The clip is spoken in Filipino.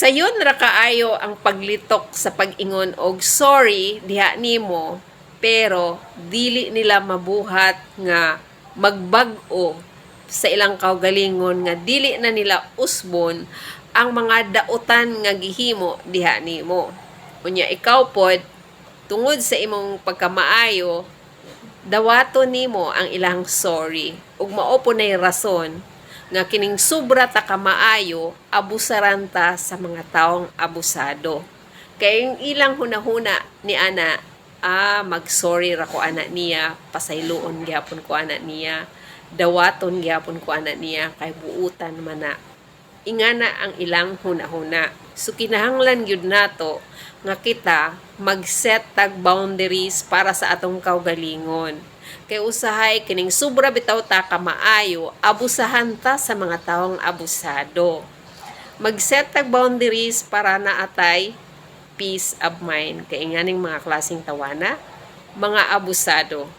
Sayon ra kaayo ang paglitok sa pag-ingon og sorry diha nimo, pero dili nila mabuhat nga magbag-o sa ilang kaugalingon nga dili na nila usbon ang mga dautan nga gihimo diha nimo. Unya ikaw pod tungod sa imong pagkamaayo, dawaton nimo ang ilang sorry ug mao po nay rason nga kining sobra ta kamaayo abusaran ta sa mga taong abusado. Kay yung ilang hunahuna ni ana, mag-sorry ra ko ana niya, pasayloon gyapon ko ana niya, dawaton gyapon ko ana niya kay buutan man na. Ingana ang ilang hunahuna. So kinahanglan gyud nato nga kita mag-set tag boundaries para sa atong kaugalingon. Kay usahay kining sobra bitaw ta ka maayo, abusahan ta sa mga taong abusado. Mag-set tag boundaries para naatay peace of mind kay nganing mga klaseng tawana, mga abusado.